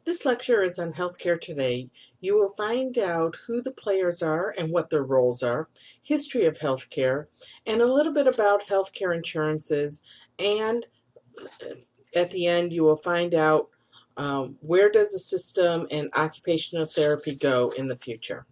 This lecture is on healthcare today. You will find out who the players are and what their roles are, history of healthcare, and a little bit about healthcare insurances. And at the end, you will find out where does the system and occupational therapy go in the future.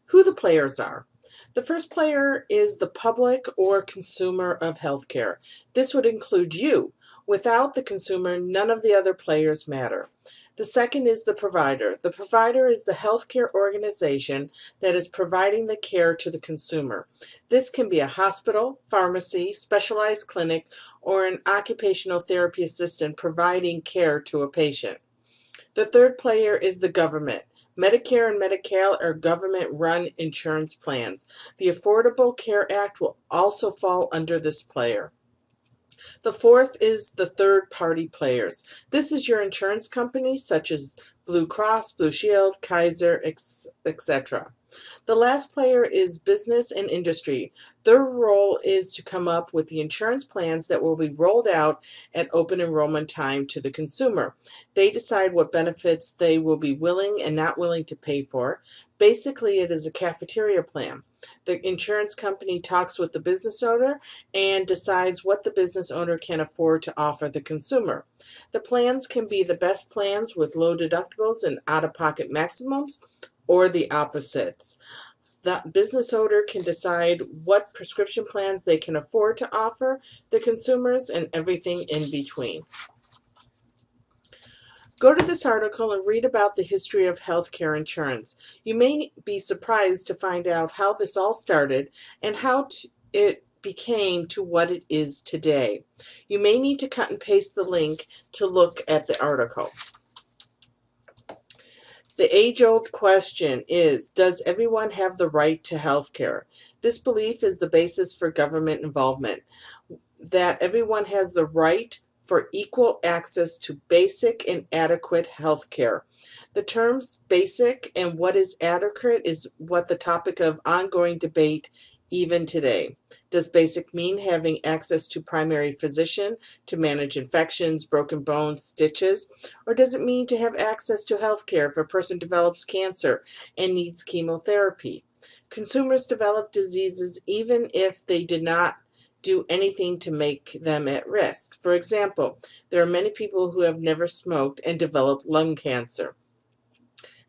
Who the players are. The first player is the public or consumer of healthcare. This would include you. Without the consumer, none of the other players matter. The second is the provider. The provider is the healthcare organization that is providing the care to the consumer. This can be a hospital, pharmacy, specialized clinic, or an occupational therapy assistant providing care to a patient. The third player is the government. Medicare and Medi-Cal are government-run insurance plans. The Affordable Care Act will also fall under this player. The fourth is the third-party players. This is your insurance company, such as Blue Cross, Blue Shield, Kaiser, etc. The last player is business and industry. Their role is to come up with the insurance plans that will be rolled out at open enrollment time to the consumer. They decide what benefits they will be willing and not willing to pay for. Basically, it is a cafeteria plan. The insurance company talks with the business owner and decides what the business owner can afford to offer the consumer. The plans can be the best plans with low deductibles and out-of-pocket maximums, or the opposites. The business owner can decide what prescription plans they can afford to offer the consumers and everything in between. Go to this article and read about the history of healthcare insurance. You may be surprised to find out how this all started and how it became to what it is today. You may need to cut and paste the link to look at the article. The age-old question is, does everyone have the right to health care? This belief is the basis for government involvement, that everyone has the right for equal access to basic and adequate health care. The terms basic and what is adequate is what the topic of ongoing debate even today. Does basic mean having access to primary physician to manage infections, broken bones, stitches? Or does it mean to have access to health care if a person develops cancer and needs chemotherapy? Consumers develop diseases even if they did not do anything to make them at risk. For example, there are many people who have never smoked and develop lung cancer.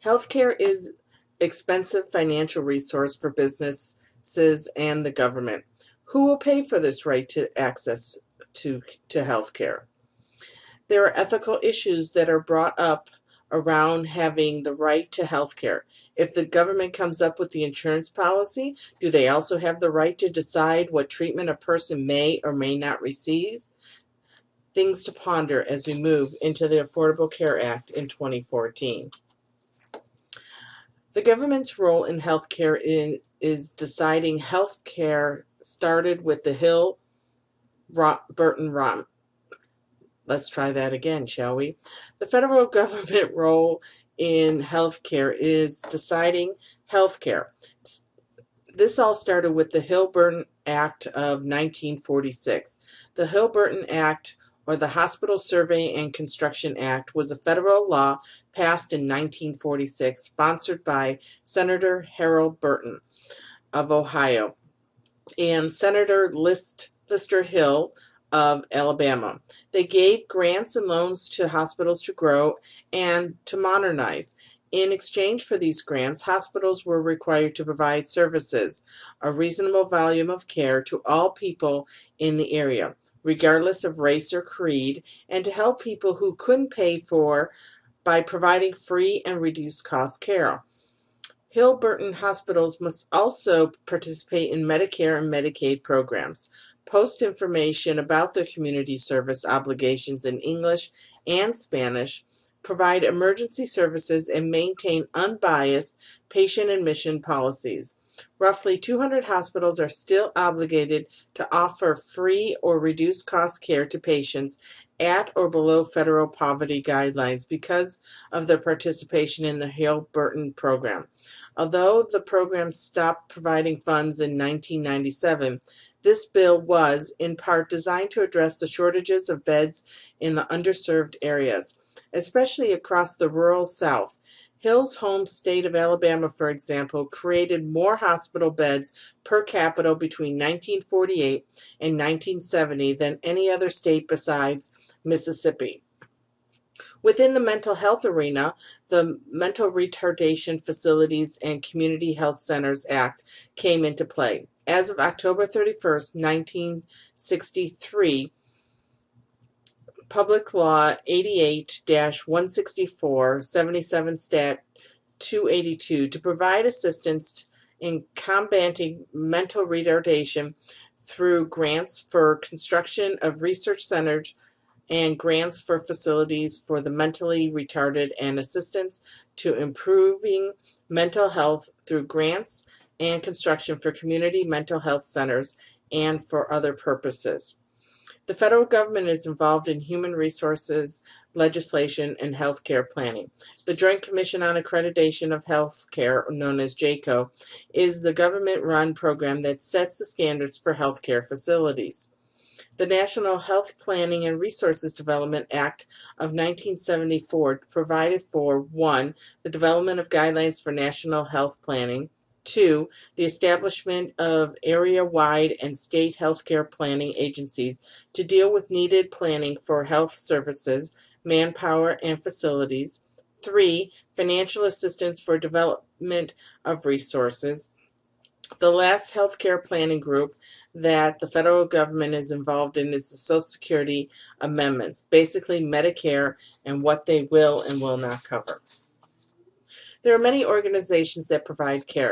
Healthcare is expensive financial resource for businesses and the government. Who will pay for this right to access to healthcare? There are ethical issues that are brought up around having the right to health care. If the government comes up with the insurance policy, do they also have the right to decide what treatment a person may or may not receive? Things to ponder as we move into the Affordable Care Act in 2014. The government's role in health care is deciding health care started with the Hill-Burton Let's try that again, shall we? The federal government role in healthcare is deciding healthcare. This all started with the Hill-Burton Act of 1946. The Hill-Burton Act, or the Hospital Survey and Construction Act, was a federal law passed in 1946, sponsored by Senator Harold Burton of Ohio and Senator Lister Hill of Alabama. They gave grants and loans to hospitals to grow and to modernize. In exchange for these grants, hospitals were required to provide services, a reasonable volume of care to all people in the area, regardless of race or creed, and to help people who couldn't pay for by providing free and reduced cost care. Hill-Burton hospitals must also participate in Medicare and Medicaid programs, post information about their community service obligations in English and Spanish, provide emergency services, and maintain unbiased patient admission policies. Roughly 200 hospitals are still obligated to offer free or reduced cost care to patients at or below federal poverty guidelines because of their participation in the Hill-Burton program. Although the program stopped providing funds in 1997, this bill was, in part, designed to address the shortages of beds in the underserved areas. especially across the rural South. Hill's home state of Alabama, for example, created more hospital beds per capita between 1948 and 1970 than any other state besides Mississippi. Within the mental health arena, the Mental Retardation Facilities and Community Health Centers Act came into play. As of October 31st, 1963, Public Law 88-164, 77 Stat 282, to provide assistance in combating mental retardation through grants for construction of research centers and grants for facilities for the mentally retarded and assistance to improving mental health through grants and construction for community mental health centers and for other purposes. The federal government is involved in human resources legislation and healthcare planning. The Joint Commission on Accreditation of Healthcare, known as JCAHO, is the government-run program that sets the standards for healthcare facilities. The National Health Planning and Resources Development Act of 1974 provided for 1. The development of guidelines for national health planning, 2. The establishment of area-wide and state healthcare planning agencies to deal with needed planning for health services, manpower, and facilities, 3. Financial assistance for development of resources. The last healthcare planning group that the federal government is involved in is the Social Security amendments, basically Medicare and what they will and will not cover. There are many organizations that provide care.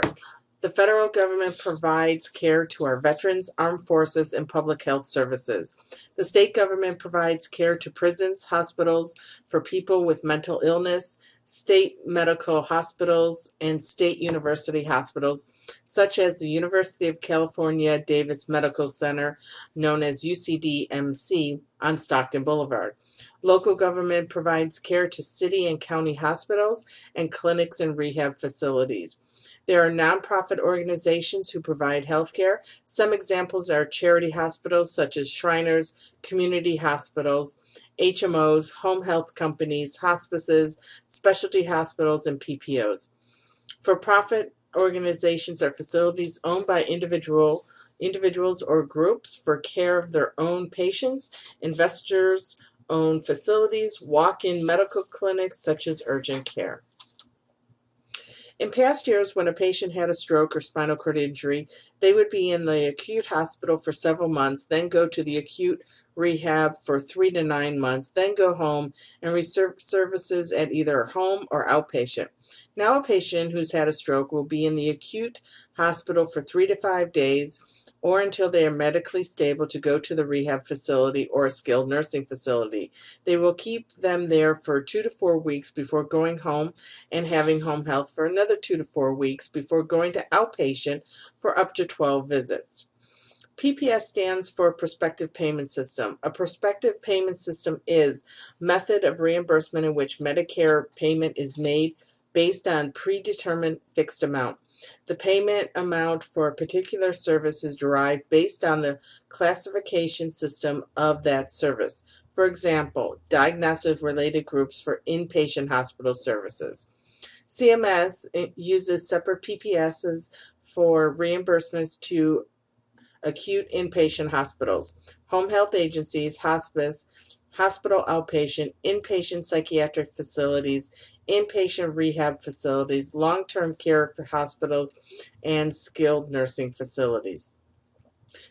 The federal government provides care to our veterans, armed forces, and public health services. The state government provides care to prisons, hospitals for people with mental illness, state medical hospitals, and state university hospitals, such as the University of California Davis Medical Center, known as UCDMC, on Stockton Boulevard. Local government provides care to city and county hospitals and clinics and rehab facilities. There are nonprofit organizations who provide health care. Some examples are charity hospitals such as Shriners, community hospitals, HMOs, home health companies, hospices, specialty hospitals, and PPOs. For-profit organizations are facilities owned by individuals or groups for care of their own patients. Investors own facilities, walk-in medical clinics such as urgent care. In past years, when a patient had a stroke or spinal cord injury, they would be in the acute hospital for several months, then go to the acute rehab for 3 to 9 months, then go home and receive services at either home or outpatient. Now a patient who's had a stroke will be in the acute hospital for 3 to 5 days, or until they are medically stable to go to the rehab facility or a skilled nursing facility. They will keep them there for 2 to 4 weeks before going home and having home health for another 2 to 4 weeks before going to outpatient for up to 12 visits. PPS stands for Prospective Payment System. A prospective payment system is a method of reimbursement in which Medicare payment is made based on predetermined fixed amount. The payment amount for a particular service is derived based on the classification system of that service. For example, diagnosis-related groups for inpatient hospital services. CMS uses separate PPSs for reimbursements to acute inpatient hospitals, home health agencies, hospice, hospital outpatient, inpatient psychiatric facilities, inpatient rehab facilities, long-term care hospitals, and skilled nursing facilities.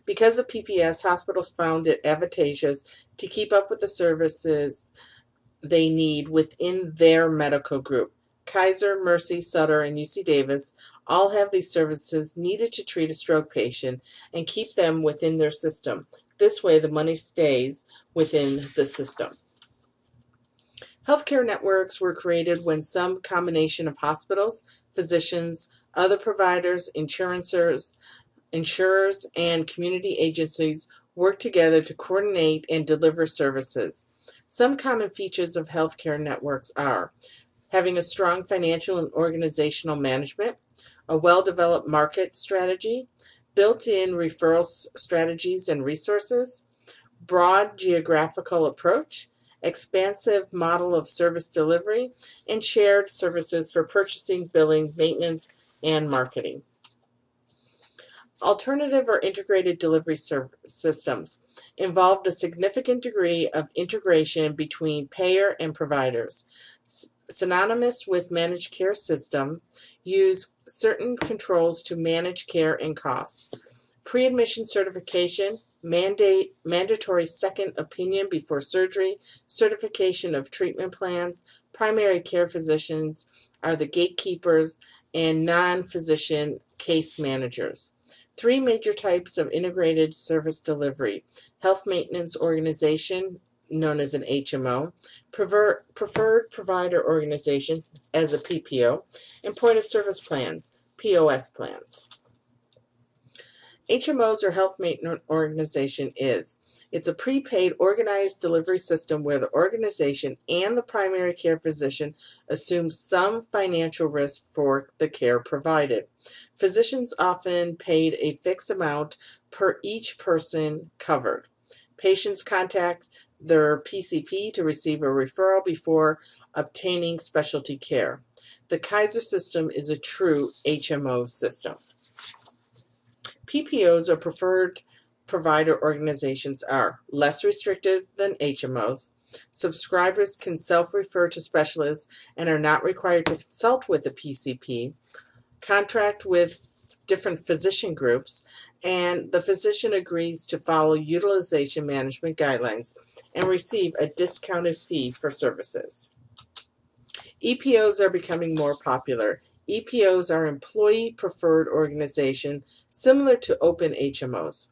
Because of PPS, hospitals found it advantageous to keep up with the services they need within their medical group. Kaiser, Mercy, Sutter, and UC Davis all have these services needed to treat a stroke patient and keep them within their system. This way, the money stays within the system. Healthcare networks were created when some combination of hospitals, physicians, other providers, insurers, and community agencies work together to coordinate and deliver services. Some common features of healthcare networks are having a strong financial and organizational management, a well-developed market strategy, built-in referral strategies and resources, broad geographical approach, expansive model of service delivery, and shared services for purchasing, billing, maintenance, and marketing. Alternative or integrated delivery systems involved a significant degree of integration between payer and providers. Synonymous with managed care systems, use certain controls to manage care and costs. Pre-admission certification, mandatory second opinion before surgery, certification of treatment plans, primary care physicians are the gatekeepers, and non-physician case managers. Three major types of integrated service delivery: health maintenance organization, known as an HMO, preferred provider organization as a PPO, and point of service plans, POS plans. HMOs, or health maintenance organization, it's a prepaid organized delivery system where the organization and the primary care physician assume some financial risk for the care provided. Physicians often paid a fixed amount per each person covered. Patients contact their PCP to receive a referral before obtaining specialty care. The Kaiser system is a true HMO system. PPOs, or preferred provider organizations, are less restrictive than HMOs. Subscribers can self-refer to specialists and are not required to consult with the PCP, contract with different physician groups, and the physician agrees to follow utilization management guidelines and receive a discounted fee for services. EPOs are becoming more popular. EPOs are employee-preferred organizations similar to open HMOs.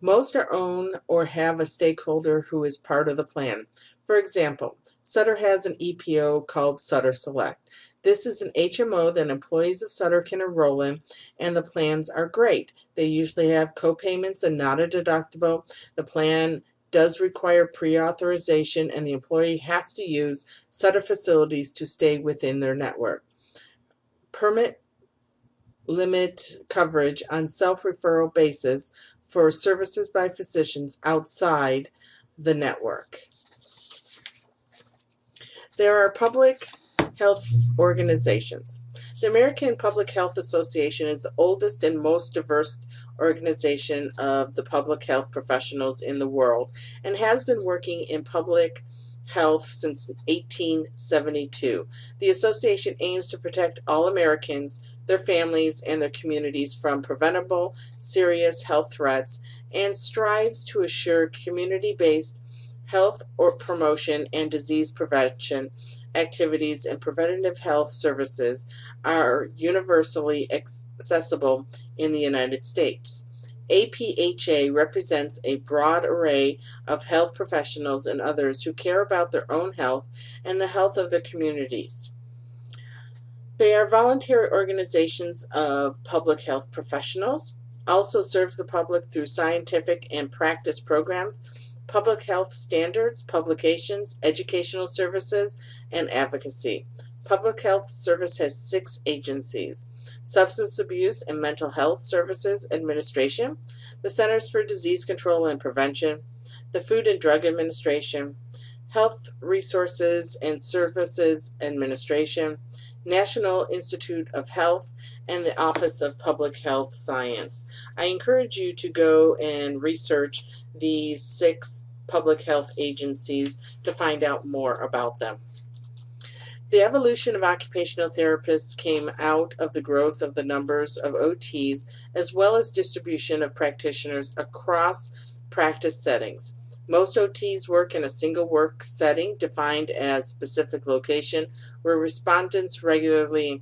Most are owned or have a stakeholder who is part of the plan. For example, Sutter has an EPO called Sutter Select. This is an HMO that employees of Sutter can enroll in, and the plans are great. They usually have co-payments and not a deductible. The plan does require pre-authorization, and the employee has to use Sutter facilities to stay within their network. Permit limit coverage on self-referral basis for services by physicians outside the network. There are public health organizations. The American Public Health Association is the oldest and most diverse organization of the public health professionals in the world and has been working in public health since 1872. The association aims to protect all Americans, their families, and their communities from preventable, serious health threats and strives to assure community-based health or promotion and disease prevention activities and preventative health services are universally accessible in the United States. APHA represents a broad array of health professionals and others who care about their own health and the health of their communities. They are voluntary organizations of public health professionals, also serves the public through scientific and practice programs, public health standards, publications, educational services, and advocacy. Public Health Service has 6 agencies: Substance Abuse and Mental Health Services Administration, the Centers for Disease Control and Prevention, the Food and Drug Administration, Health Resources and Services Administration, National Institute of Health, and the Office of Public Health Science. I encourage you to go and research these 6 public health agencies to find out more about them. The evolution of occupational therapists came out of the growth of the numbers of OTs as well as distribution of practitioners across practice settings. Most OTs work in a single work setting defined as specific location where respondents regularly and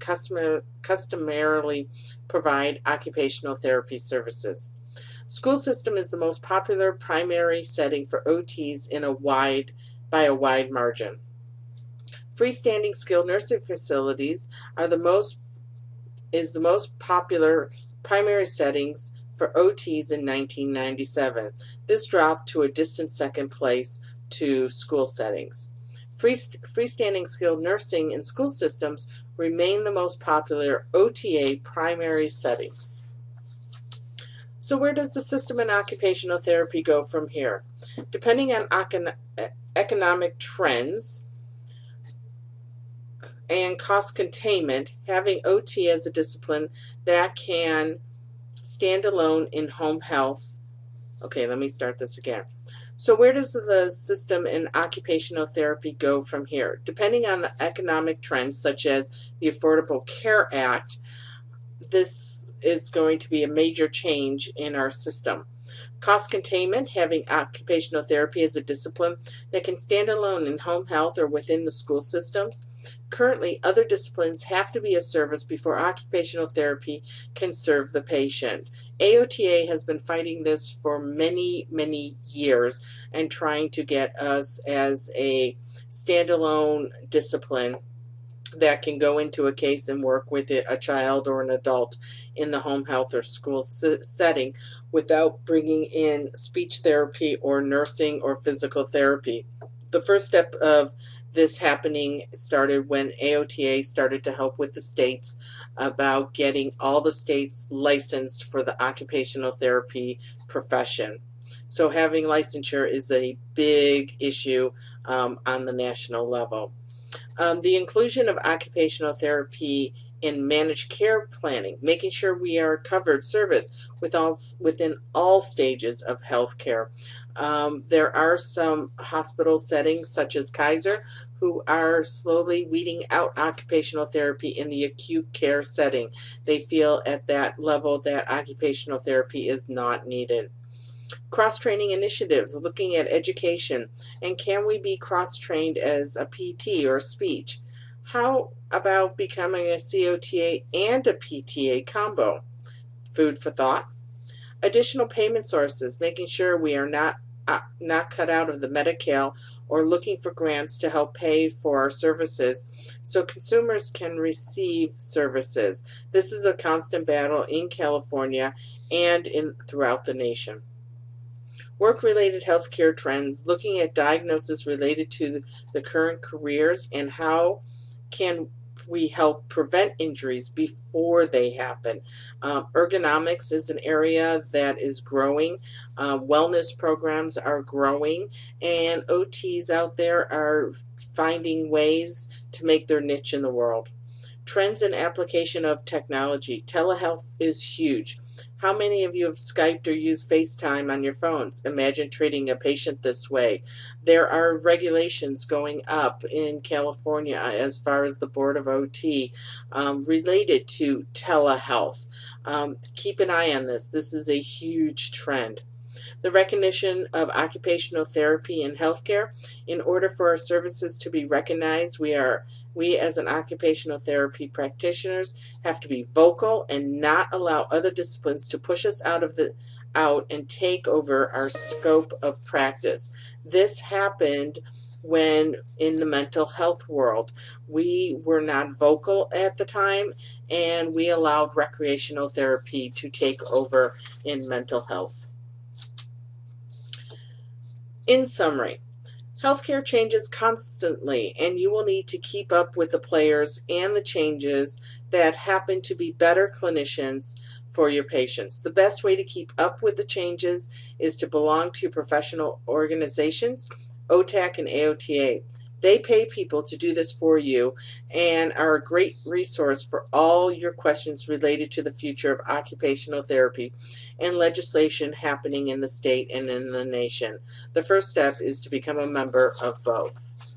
customarily provide occupational therapy services. School system is the most popular primary setting for OTs by a wide margin. Freestanding skilled nursing facilities are the most popular primary settings for OTs in 1997. This dropped to a distant second place to school settings. Freestanding skilled nursing and school systems remain the most popular OTA primary settings. So where does the system in occupational therapy go from here? Depending on economic trends and cost containment, having OT as a discipline that can stand alone in home health. Okay, let me start this again. So where does the system in occupational therapy go from here? Depending on the economic trends, such as the Affordable Care Act, this is going to be a major change in our system. Cost containment, having occupational therapy as a discipline that can stand alone in home health or within the school systems. Currently, other disciplines have to be a service before occupational therapy can serve the patient. AOTA has been fighting this for many, many years and trying to get us as a standalone discipline that can go into a case and work with a child or an adult in the home health or school setting without bringing in speech therapy or nursing or physical therapy. The first step of this happening started when AOTA started to help with the states about getting all the states licensed for the occupational therapy profession. So having licensure is a big issue on the national level. The inclusion of occupational therapy in managed care planning, making sure we are covered service within all stages of healthcare. There are some hospital settings, such as Kaiser, who are slowly weeding out occupational therapy in the acute care setting. They feel at that level that occupational therapy is not needed. Cross-training initiatives, looking at education, and can we be cross-trained as a PT or speech? How about becoming a COTA and a PTA combo? Food for thought. Additional payment sources, making sure we are not cut out of the Medi-Cal or looking for grants to help pay for our services so consumers can receive services. This is a constant battle in California and throughout the nation. Work-related healthcare trends, looking at diagnosis related to the current careers and how can we help prevent injuries before they happen. Ergonomics is an area that is growing. Wellness programs are growing, and OTs out there are finding ways to make their niche in the world. Trends and application of technology. Telehealth is huge. How many of you have Skyped or used FaceTime on your phones? Imagine treating a patient this way. There are regulations going up in California as far as the Board of OT related to telehealth. Keep an eye on this. This is a huge trend. The recognition of occupational therapy in healthcare. In order for our services to be recognized, we as an occupational therapy practitioners have to be vocal and not allow other disciplines to push us out and take over our scope of practice. This happened when in the mental health world. We were not vocal at the time, and we allowed recreational therapy to take over in mental health. In summary, healthcare changes constantly, and you will need to keep up with the players and the changes that happen to be better clinicians for your patients. The best way to keep up with the changes is to belong to professional organizations, OTAC and AOTA. They pay people to do this for you and are a great resource for all your questions related to the future of occupational therapy and legislation happening in the state and in the nation. The first step is to become a member of both.